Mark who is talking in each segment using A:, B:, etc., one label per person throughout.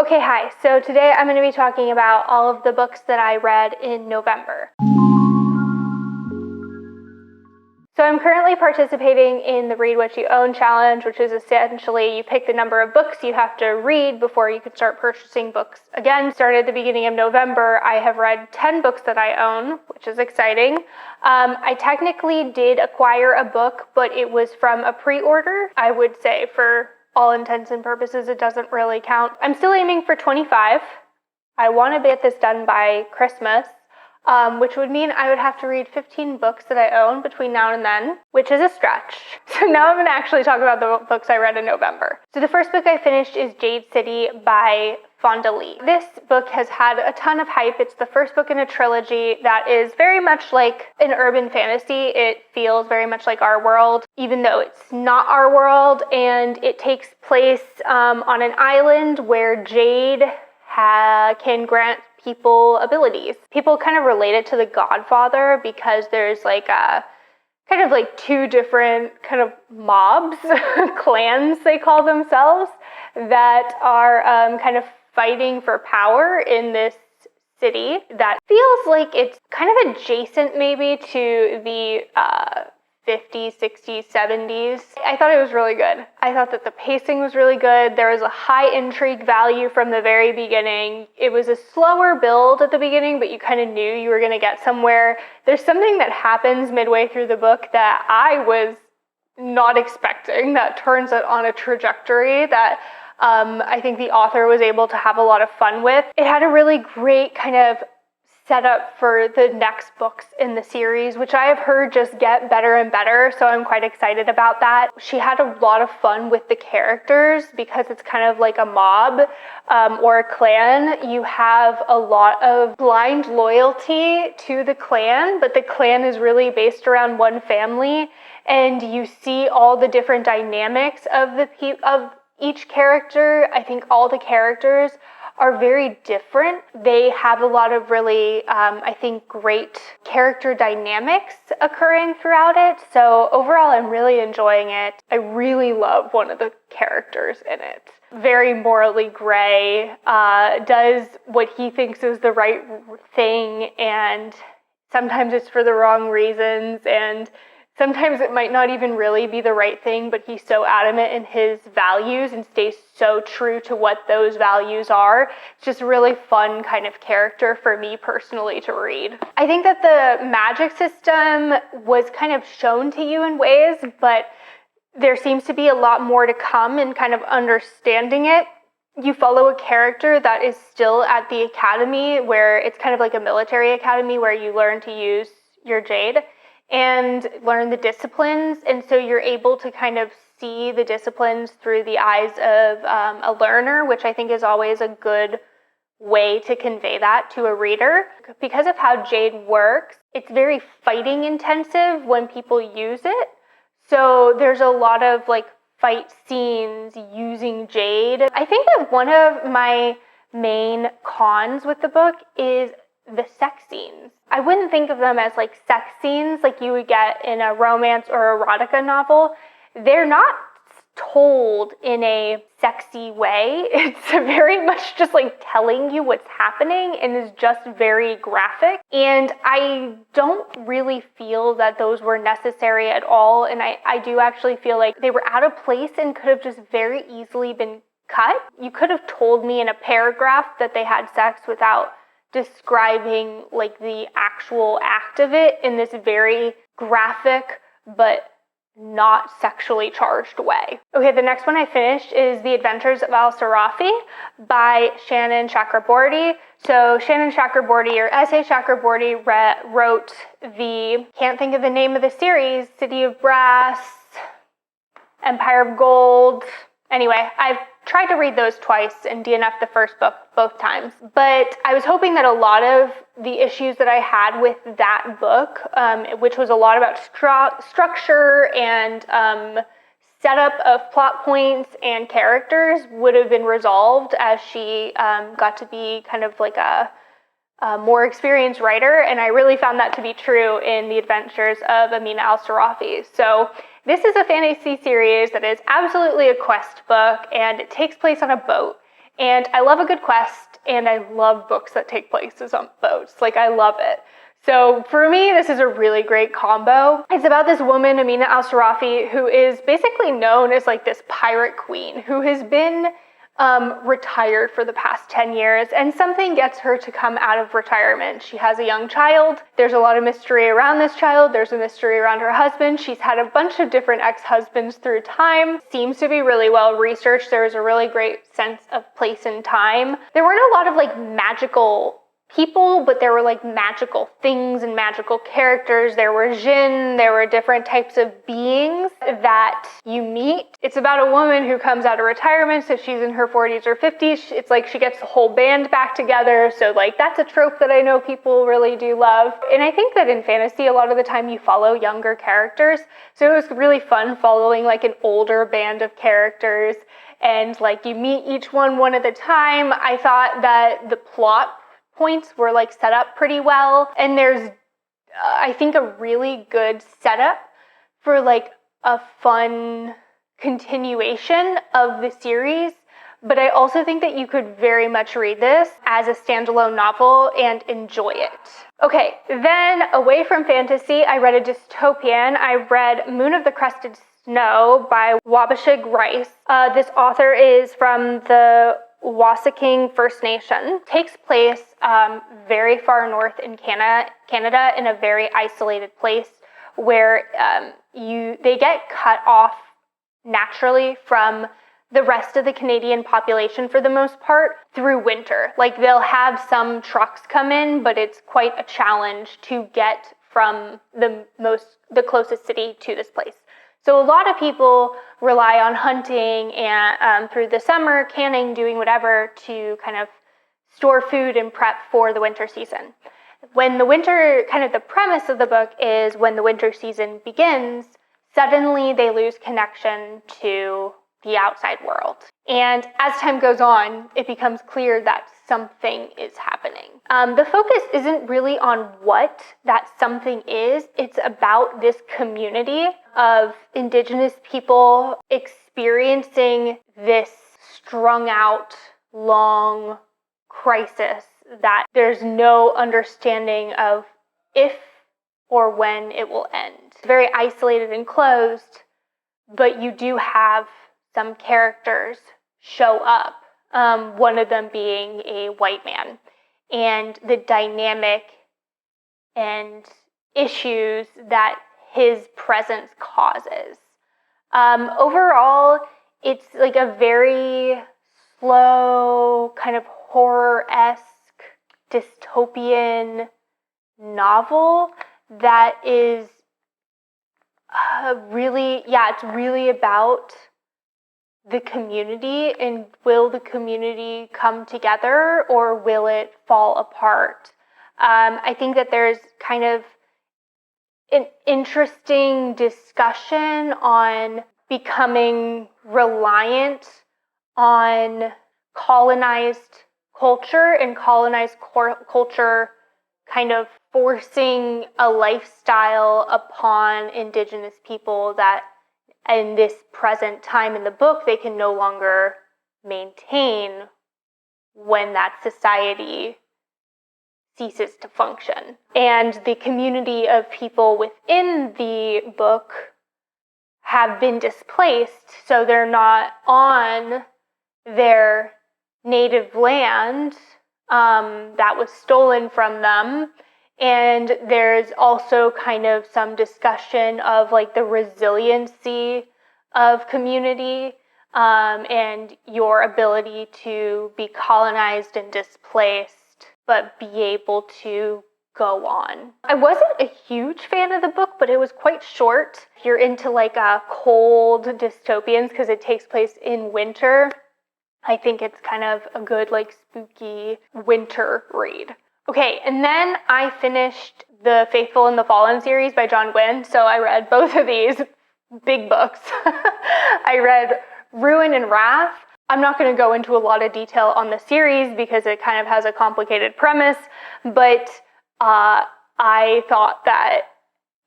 A: Okay, hi. So today I'm going to be talking about all of the books that I read in November. So I'm currently participating in the Read What You Own challenge, which is essentially you pick the number of books you have to read before you can start purchasing books again. Started at the beginning of November. I have read 10 books that I own, which is exciting. I technically did acquire a book, but it was from a pre-order. I would say for all intents and purposes, it doesn't really count. I'm still aiming for 25. I want to get this done by Christmas. Which would mean I would have to read 15 books that I own between now and then, which is a stretch. So now I'm going to actually talk about the books I read in November. So the first book I finished is Jade City by Fonda. This book has had a ton of hype. It's the first book in a trilogy that is very much like an urban fantasy. It feels very much like our world, even though it's not our world, and it takes place on an island where Jade can grant people abilities. People kind of relate it to The Godfather because there's like a kind of like two different kind of mobs, clans they call themselves, that are kind of fighting for power in this city that feels like it's kind of adjacent maybe to the 50s, 60s, 70s. I thought it was really good. I thought that the pacing was really good. There was a high intrigue value from the very beginning. It was a slower build at the beginning, but you kind of knew you were going to get somewhere. There's something that happens midway through the book that I was not expecting that turns it on a trajectory that I think the author was able to have a lot of fun with. It had a really great kind of set up for the next books in the series, which I have heard just get better and better, so I'm quite excited about that. She had a lot of fun with the characters because it's kind of like a mob or a clan. You have a lot of blind loyalty to the clan, but the clan is really based around one family, and you see all the different dynamics of each character. I think all the characters are very different. They have a lot of really, I think, great character dynamics occurring throughout it. So overall, I'm really enjoying it. I really love one of the characters in it. Very morally gray, does what he thinks is the right thing, and sometimes it's for the wrong reasons, and sometimes it might not even really be the right thing, but he's so adamant in his values and stays so true to what those values are. It's just a really fun kind of character for me personally to read. I think that the magic system was kind of shown to you in ways, but there seems to be a lot more to come in kind of understanding it. You follow a character that is still at the academy, where it's kind of like a military academy where you learn to use your jade and learn the disciplines, and so you're able to kind of see the disciplines through the eyes of a learner, which I think is always a good way to convey that to a reader. Because of how Jade works, it's very fighting intensive when people use it, so there's a lot of like fight scenes using Jade. I think that one of my main cons with the book is the sex scenes. I wouldn't think of them as like sex scenes like you would get in a romance or erotica novel. They're not told in a sexy way. It's very much just like telling you what's happening and is just very graphic. And I don't really feel that those were necessary at all. And I do actually feel like they were out of place and could have just very easily been cut. You could have told me in a paragraph that they had sex without describing like the actual act of it in this very graphic but not sexually charged way. Okay, the next one I finished is The Adventures of al-Sirafi by Shannon Chakraborty. So Shannon Chakraborty, or S.A. Chakraborty, wrote can't think of the name of the series, City of Brass, Empire of Gold. Anyway, I've tried to read those twice and DNF the first book both times. But I was hoping that a lot of the issues that I had with that book, which was a lot about structure and setup of plot points and characters, would have been resolved as she got to be kind of like a more experienced writer. And I really found that to be true in The Adventures of Amina al-Sirafi. So this is a fantasy series that is absolutely a quest book, and it takes place on a boat. And I love a good quest, and I love books that take place on boats. Like, I love it. So for me, this is a really great combo. It's about this woman, Amina al-Sirafi, who is basically known as like this pirate queen who has been retired for the past 10 years, and something gets her to come out of retirement. She has a young child. There's a lot of mystery around this child. There's a mystery around her husband. She's had a bunch of different ex-husbands through time. Seems to be really well researched. There's a really great sense of place and time. There weren't a lot of like magical people, but there were like magical things and magical characters. There were jinn, there were different types of beings that you meet. It's about a woman who comes out of retirement, so she's in her 40s or 50s. It's like she gets the whole band back together, so like that's a trope that I know people really do love. And I think that in fantasy, a lot of the time you follow younger characters, so it was really fun following like an older band of characters, and like you meet each one at a time. I thought that the plot points were like set up pretty well, and there's I think a really good setup for like a fun continuation of the series, but I also think that you could very much read this as a standalone novel and enjoy it. Okay, then away from fantasy, I read a dystopian. I read Moon of the Crusted Snow by Waubgeshig. This author is from the Waubgeshig First Nation. Takes place very far north in Canada in a very isolated place where they get cut off naturally from the rest of the Canadian population for the most part through winter. Like they'll have some trucks come in, but it's quite a challenge to get from the closest city to this place. So a lot of people rely on hunting and through the summer, canning, doing whatever to kind of store food and prep for the winter season. When the winter, kind of the premise of the book is when the winter season begins, suddenly they lose connection to the outside world. And as time goes on, it becomes clear that something is happening. The focus isn't really on what that something is. It's about this community of Indigenous people experiencing this strung out, long crisis that there's no understanding of if or when it will end. It's very isolated and closed, but you do have some characters show up, one of them being a white man, and the dynamic and issues that his presence causes. Overall, it's like a very slow, kind of horror-esque, dystopian novel that is it's really about the community, and will the community come together or will it fall apart? I think that there's kind of an interesting discussion on becoming reliant on colonized culture and colonized culture kind of forcing a lifestyle upon Indigenous people that in this present time in the book they can no longer maintain when that society ceases to function. And the community of people within the book have been displaced, so they're not on their native land that was stolen from them. And there's also kind of some discussion of like the resiliency of community and your ability to be colonized and displaced, but be able to go on. I wasn't a huge fan of the book, but it was quite short. If you're into like cold dystopians, because it takes place in winter, I think it's kind of a good like spooky winter read. Okay, and then I finished the Faithful and the Fallen series by Gwynne, so I read both of these big books. I read Ruin and Wrath. I'm not going to go into a lot of detail on the series because it kind of has a complicated premise, but I thought that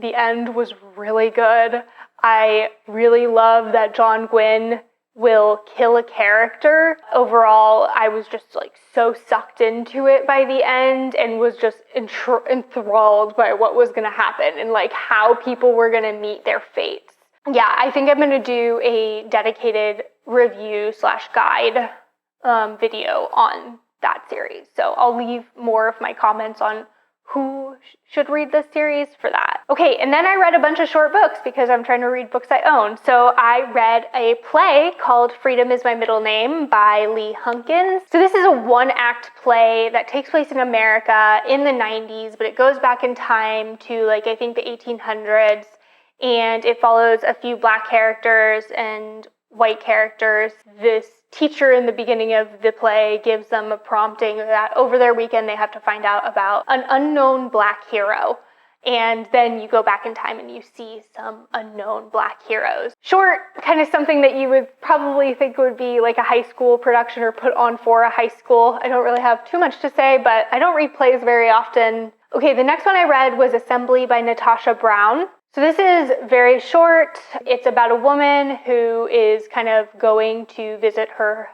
A: the end was really good. I really love that Gwynne will kill a character. Overall, I was just like so sucked into it by the end and was just enthralled by what was going to happen and like how people were going to meet their fates. Yeah, I think I'm going to do a dedicated review / guide video on that series. So I'll leave more of my comments on who should read this series for that. Okay, and then I read a bunch of short books because I'm trying to read books I own. So I read a play called Freedom is My Middle Name by Lee Hunkins. So this is a one-act play that takes place in America in the 90s, but it goes back in time to like I think the 1800s, and it follows a few Black characters and white characters. This teacher in the beginning of the play gives them a prompting that over their weekend they have to find out about an unknown Black hero. And then you go back in time and you see some unknown Black heroes. Short, kind of something that you would probably think would be like a high school production or put on for a high school. I don't really have too much to say, but I don't read plays very often. Okay, the next one I read was Assembly by Natasha Brown. So this is very short. It's about a woman who is kind of going to visit her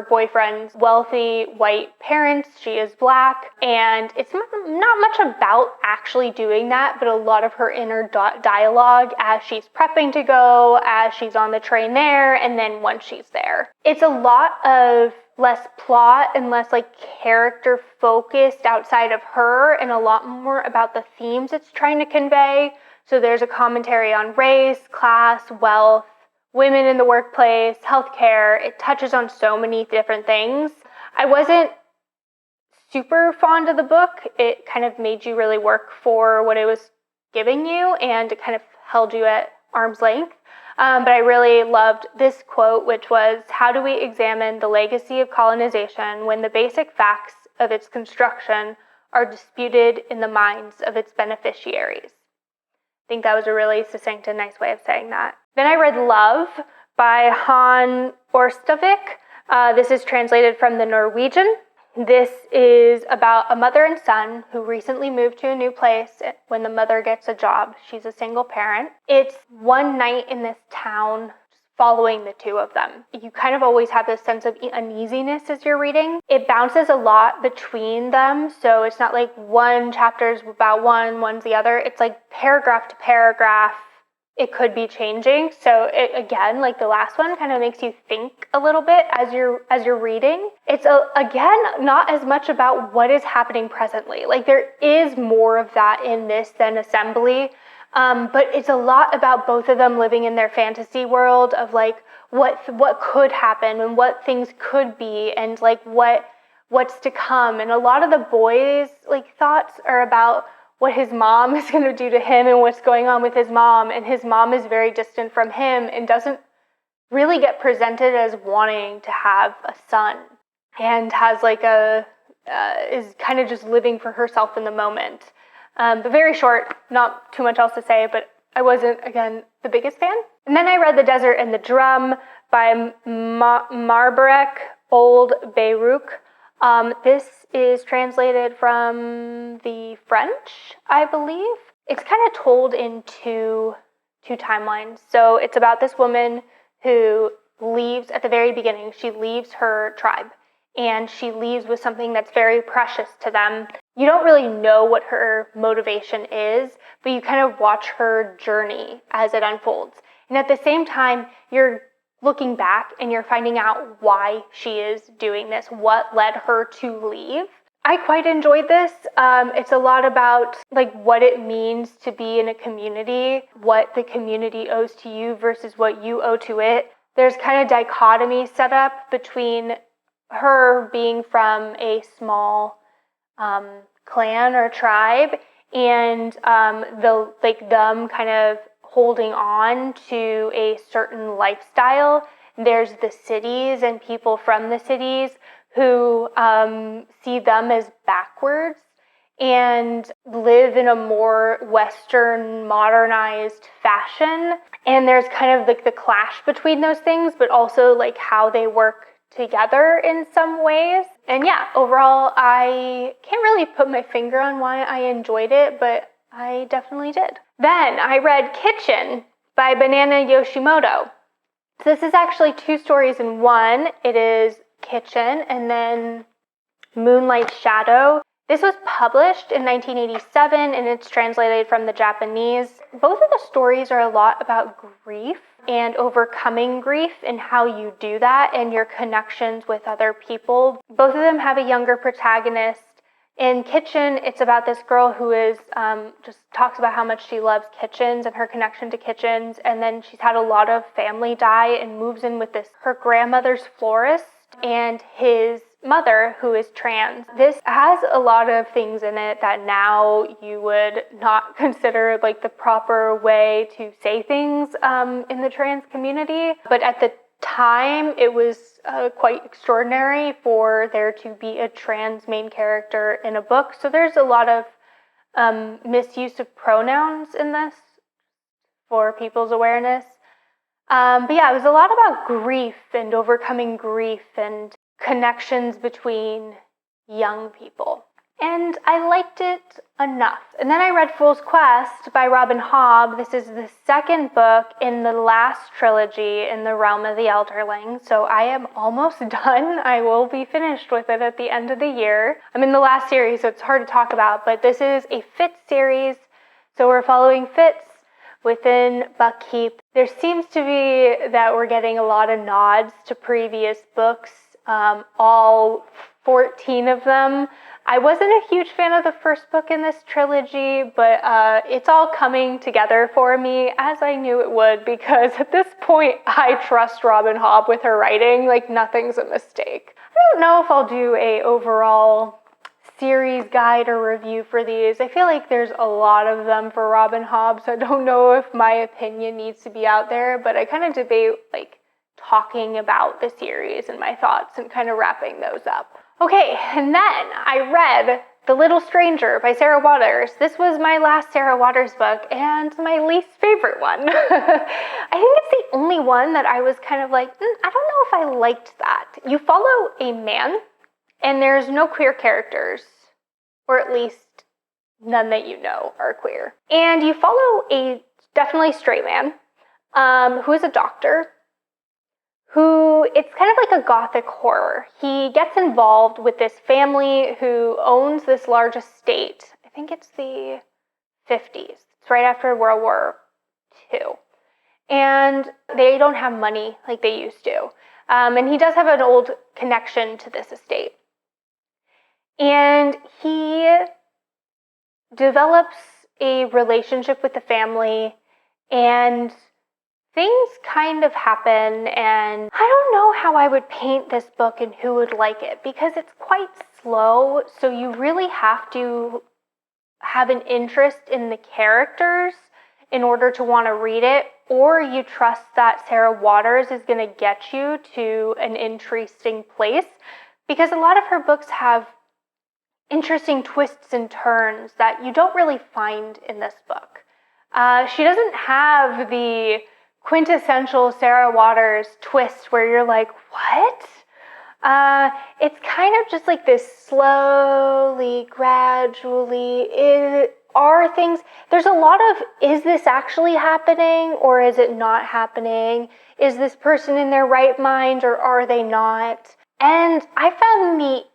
A: boyfriend's wealthy white parents. She is Black, and it's not much about actually doing that, but a lot of her inner dialogue as she's prepping to go, as she's on the train there, and then once she's there. It's a lot of less plot and less like character focused outside of her, and a lot more about the themes it's trying to convey. So there's a commentary on race, class, wealth, women in the workplace, healthcare. It touches on so many different things. I wasn't super fond of the book. It kind of made you really work for what it was giving you, and it kind of held you at arm's length. But I really loved this quote, which was, "How do we examine the legacy of colonization when the basic facts of its construction are disputed in the minds of its beneficiaries?" I think that was a really succinct and nice way of saying that. Then I read Love by Han Orstavik. This is translated from the Norwegian. This is about a mother and son who recently moved to a new place when the mother gets a job. She's a single parent. It's one night in this town following the two of them. You kind of always have this sense of uneasiness as you're reading. It bounces a lot between them, so it's not like one chapter's about one, one's the other. It's like paragraph to paragraph, it could be changing. So it, again, like the last one, kind of makes you think a little bit as you're reading. It's again not as much about what is happening presently. Like there is more of that in this than Assembly. But it's a lot about both of them living in their fantasy world of like what could happen and what things could be and like what's to come. And a lot of the boys' like thoughts are about what his mom is going to do to him and what's going on with his mom. And his mom is very distant from him and doesn't really get presented as wanting to have a son, and has like is kind of just living for herself in the moment. But very short, not too much else to say, but I wasn't, again, the biggest fan. And then I read The Desert and the Drum by Mbarek, Ould, Beyrouk. This is translated from the French, I believe. It's kind of told in two timelines. So it's about this woman who leaves, at the very beginning, she leaves her tribe. And she leaves with something that's very precious to them. You don't really know what her motivation is, but you kind of watch her journey as it unfolds. And at the same time, you're looking back and you're finding out why she is doing this, what led her to leave. I quite enjoyed this. It's a lot about like what it means to be in a community, what the community owes to you versus what you owe to it. There's kind of dichotomy set up between her being from a small clan or tribe and them kind of holding on to a certain lifestyle. There's the cities and people from the cities who see them as backwards and live in a more Western, modernized fashion. And there's kind of like the clash between those things, but also like how they work together in some ways. And yeah, overall, I can't really put my finger on why I enjoyed it, but I definitely did. Then I read Kitchen by Banana Yoshimoto. So this is actually 2 stories in one. It is Kitchen and then Moonlight Shadow. This was published in 1987 and it's translated from the Japanese. Both of the stories are a lot about grief and overcoming grief and how you do that and your connections with other people. Both of them have a younger protagonist. In Kitchen, it's about this girl who is just talks about how much she loves kitchens and her connection to kitchens, and then she's had a lot of family die and moves in with her grandmother's florist and his mother, who is trans. This has a lot of things in it that now you would not consider like the proper way to say things in the trans community, but at the time it was quite extraordinary for there to be a trans main character in a book. So there's a lot of misuse of pronouns in this for people's awareness. But yeah, it was a lot about grief and overcoming grief and connections between young people. And I liked it enough. And then I read Fool's Quest by Robin Hobb. This is the second book in the last trilogy in the realm of the Elderlings. So I am almost done. I will be finished with it at the end of the year. I'm in the last series, so it's hard to talk about, but this is a Fitz series. So we're following Fitz within Buckkeep. There seems to be that we're getting a lot of nods to previous books, all 14 of them. I wasn't a huge fan of the first book in this trilogy, but it's all coming together for me, as I knew it would, because at this point, I trust Robin Hobb with her writing. Like, nothing's a mistake. I don't know if I'll do a overall series guide or review for these. I feel like there's a lot of them for Robin Hobb, so I don't know if my opinion needs to be out there, but I kind of debate, like, talking about the series and my thoughts and kind of wrapping those up. Okay, and then I read The Little Stranger by Sarah Waters. This was my last Sarah Waters book and my least favorite one. I think it's the only one that I was kind of like, I don't know if I liked that. You follow a man and there's no queer characters, or at least none that you know are queer. And you follow a definitely straight man who is a doctor, who, it's kind of like a gothic horror. He gets involved with this family who owns this large estate. I think it's the 50s. It's right after World War II. And they don't have money like they used to. And he does have an old connection to this estate. And he develops a relationship with the family, and things kind of happen, and I don't know how I would paint this book and who would like it, because it's quite slow, so you really have to have an interest in the characters in order to want to read it, or you trust that Sarah Waters is going to get you to an interesting place, because a lot of her books have interesting twists and turns that you don't really find in this book. She doesn't have the quintessential Sarah Waters twist where you're like, what? It's kind of just like this slowly, gradually, there's a lot of, is this actually happening or is it not happening? Is this person in their right mind or are they not? And I found the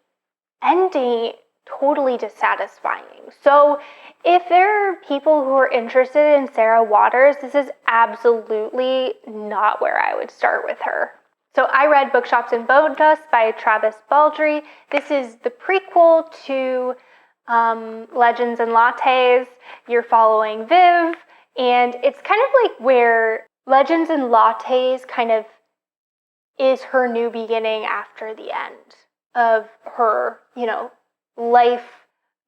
A: ending totally dissatisfying. So if there are people who are interested in Sarah Waters, this is absolutely not where I would start with her. So I read Bookshops and Bonedust by Travis Baldree. This is the prequel to Legends and Lattes. You're following Viv, and it's kind of like where Legends and Lattes kind of is her new beginning after the end of her, life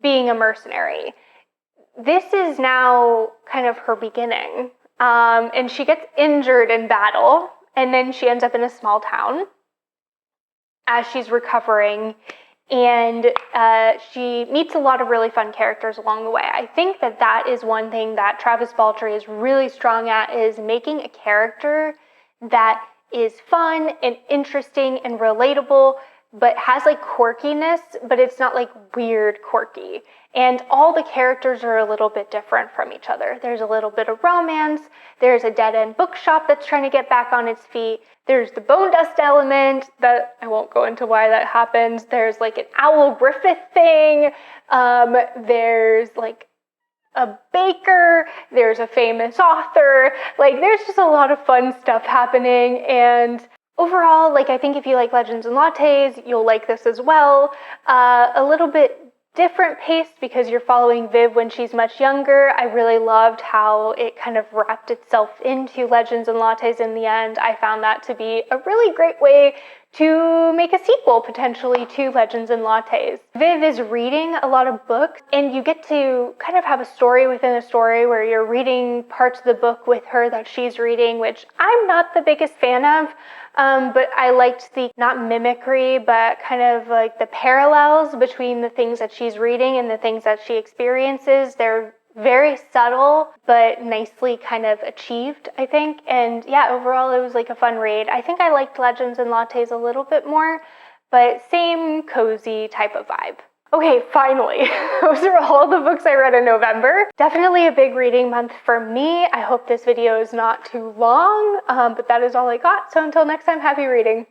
A: being a mercenary. This is now kind of her beginning, and she gets injured in battle, and then she ends up in a small town as she's recovering, and she meets a lot of really fun characters along the way. I think that is one thing that Travis Baldree is really strong at, is making a character that is fun and interesting and relatable but has like quirkiness, but it's not like weird quirky. And all the characters are a little bit different from each other. There's a little bit of romance. There's a dead-end bookshop that's trying to get back on its feet. There's the Bonedust element that I won't go into why that happens. There's like an Owl Griffith thing. There's like a baker. There's a famous author. Like there's just a lot of fun stuff happening. And overall, like I think if you like Legends and Lattes, you'll like this as well. A little bit different pace because you're following Viv when she's much younger. I really loved how it kind of wrapped itself into Legends and Lattes in the end. I found that to be a really great way to make a sequel potentially to Legends and Lattes. Viv is reading a lot of books, and you get to kind of have a story within a story where you're reading parts of the book with her that she's reading, which I'm not the biggest fan of. But I liked the, not mimicry, but kind of like the parallels between the things that she's reading and the things that she experiences. They're very subtle, but nicely kind of achieved, I think. And yeah, overall, it was like a fun read. I think I liked Legends and Lattes a little bit more, but same cozy type of vibe. Okay, finally, those are all the books I read in November. Definitely a big reading month for me. I hope this video is not too long, but that is all I got. So until next time, happy reading.